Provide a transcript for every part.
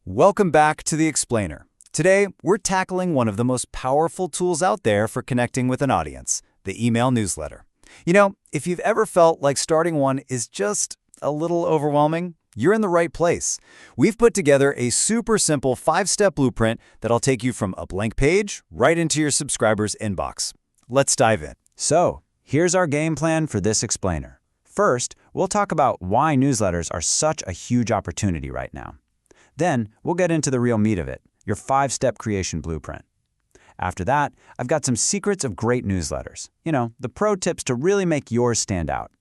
Welcome back to The Explainer. Today, we're tackling one of the most powerful tools out there for connecting with an audience, the email newsletter. You know, if you've ever felt like starting one is just a little overwhelming, you're in the right place. We've put together a super simple 5-step blueprint that'll take you from a blank page right into your subscriber's inbox. Let's dive in. So, here's our game plan for this explainer. First, we'll talk about why newsletters are such a huge opportunity right now. Then, we'll get into the real meat of it, your 5-step creation blueprint. After that, I've got some secrets of great newsletters. You know, the pro tips to really make yours stand out.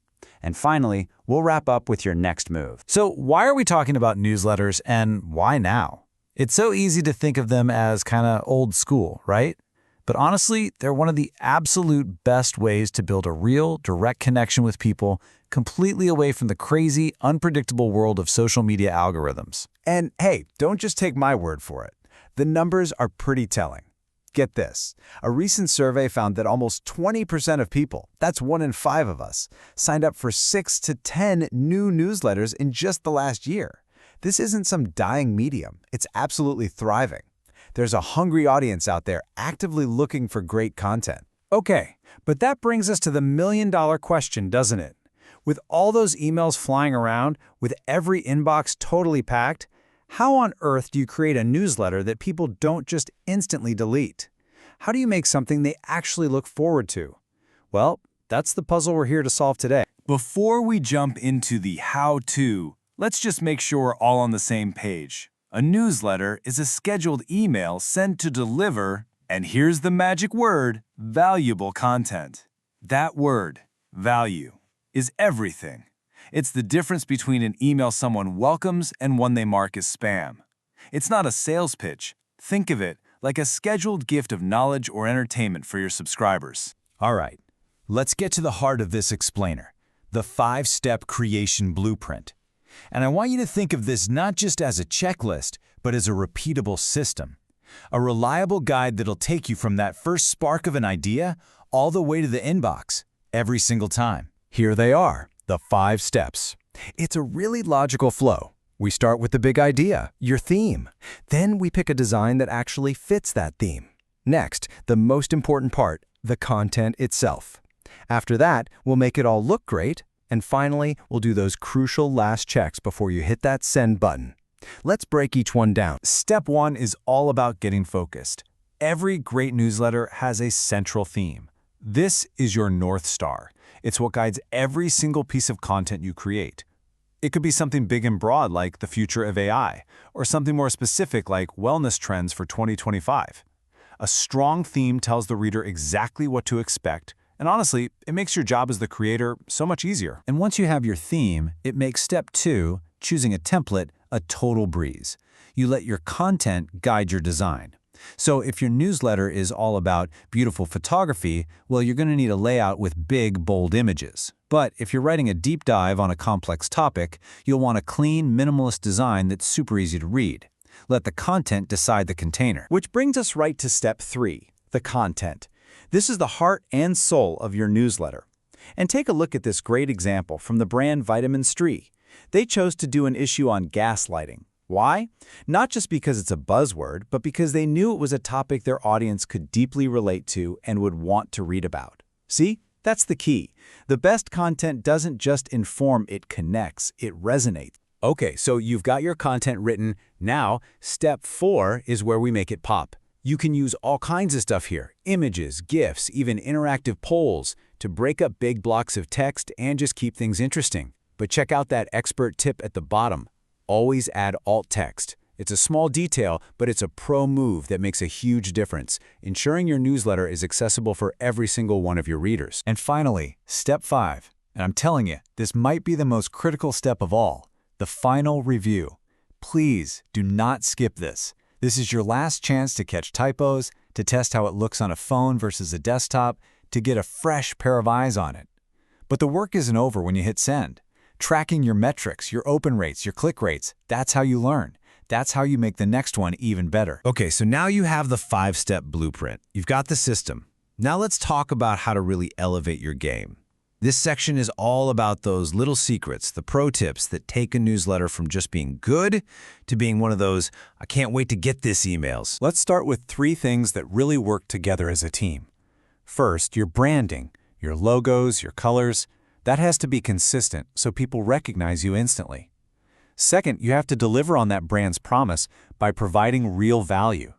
And finally, we'll wrap up with your next move. So why are we talking about newsletters and why now? It's so easy to think of them as kind of old school, right? But honestly, they're one of the absolute best ways to build a real, direct connection with people completely away from the crazy, unpredictable world of social media algorithms. And hey, don't just take my word for it. The numbers are pretty telling. Get this. A recent survey found that almost 20% of people, that's 1 in 5 of us, signed up for 6 to 10 new newsletters in just the last year. This isn't some dying medium. It's absolutely thriving. There's a hungry audience out there actively looking for great content. Okay, but that brings us to the million-dollar question, doesn't it? With all those emails flying around, with every inbox totally packed, how on earth do you create a newsletter that people don't just instantly delete? How do you make something they actually look forward to? Well, that's the puzzle we're here to solve today. Before we jump into the how-to, let's just make sure we're all on the same page. A newsletter is a scheduled email sent to deliver, and here's the magic word, valuable content. That word, value, is everything. It's the difference between an email someone welcomes and one they mark as spam. It's not a sales pitch. Think of it like a scheduled gift of knowledge or entertainment for your subscribers. All right, let's get to the heart of this explainer, the 5-step creation blueprint. And I want you to think of this not just as a checklist, but as a repeatable system. A reliable guide that'll take you from that first spark of an idea all the way to the inbox, every single time. Here they are, the 5 steps. It's a really logical flow. We start with the big idea, your theme. Then we pick a design that actually fits that theme. Next, the most important part, the content itself. After that, we'll make it all look great. And finally, we'll do those crucial last checks before you hit that send button. Let's break each one down. Step 1 is all about getting focused. Every great newsletter has a central theme. This is your North Star. It's what guides every single piece of content you create. It could be something big and broad like the future of AI, or something more specific like wellness trends for 2025. A strong theme tells the reader exactly what to expect, and honestly, it makes your job as the creator so much easier. And once you have your theme, it makes step 2, choosing a template, a total breeze. You let your content guide your design. So if your newsletter is all about beautiful photography, well, you're going to need a layout with big, bold images. But if you're writing a deep dive on a complex topic, you'll want a clean, minimalist design that's super easy to read. Let the content decide the container. Which brings us right to step 3, the content. This is the heart and soul of your newsletter. And take a look at this great example from the brand Vitamin Street. They chose to do an issue on gaslighting. Why? Not just because it's a buzzword, but because they knew it was a topic their audience could deeply relate to and would want to read about. See? That's the key. The best content doesn't just inform, it connects, it resonates. Okay, so you've got your content written. Now, step 4 is where we make it pop. You can use all kinds of stuff here, images, GIFs, even interactive polls, to break up big blocks of text and just keep things interesting. But check out that expert tip at the bottom. Always add alt text. It's a small detail, but it's a pro move that makes a huge difference, ensuring your newsletter is accessible for every single one of your readers. And finally, step 5. And I'm telling you, this might be the most critical step of all, the final review. Please do not skip this. This is your last chance to catch typos, to test how it looks on a phone versus a desktop, to get a fresh pair of eyes on it. But the work isn't over when you hit send. Tracking your metrics, your open rates, your click rates, that's how you learn. That's how you make the next one even better. Okay, so now you have the 5-step blueprint. You've got the system. Now let's talk about how to really elevate your game. This section is all about those little secrets, the pro tips that take a newsletter from just being good to being one of those, I can't wait to get this emails. Let's start with 3 things that really work together as a team. First, your branding, your logos, your colors. That has to be consistent so people recognize you instantly. Second, you have to deliver on that brand's promise by providing real value.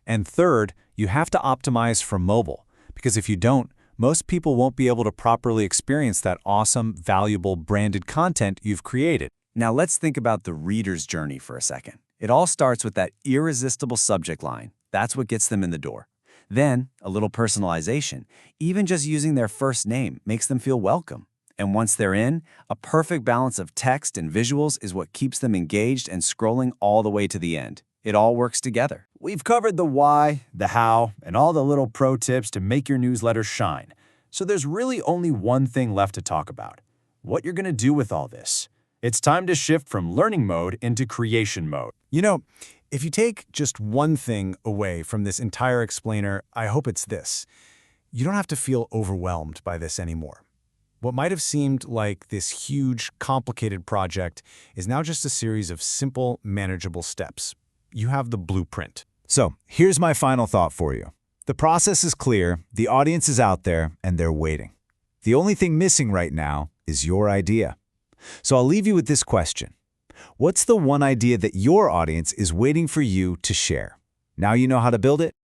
And third, you have to optimize for mobile, because if you don't, most people won't be able to properly experience that awesome, valuable, branded content you've created. Now let's think about the reader's journey for a second. It all starts with that irresistible subject line. That's what gets them in the door. Then, a little personalization. Even just using their first name makes them feel welcome. And once they're in, a perfect balance of text and visuals is what keeps them engaged and scrolling all the way to the end. It all works together. We've covered the why, the how, and all the little pro tips to make your newsletter shine. So there's really only one thing left to talk about: what you're going to do with all this. It's time to shift from learning mode into creation mode. You know, if you take just one thing away from this entire explainer, I hope it's this. You don't have to feel overwhelmed by this anymore. What might have seemed like this huge, complicated project is now just a series of simple, manageable steps. You have the blueprint. So, here's my final thought for you. The process is clear, the audience is out there, and they're waiting. The only thing missing right now is your idea. So I'll leave you with this question. What's the one idea that your audience is waiting for you to share? Now you know how to build it,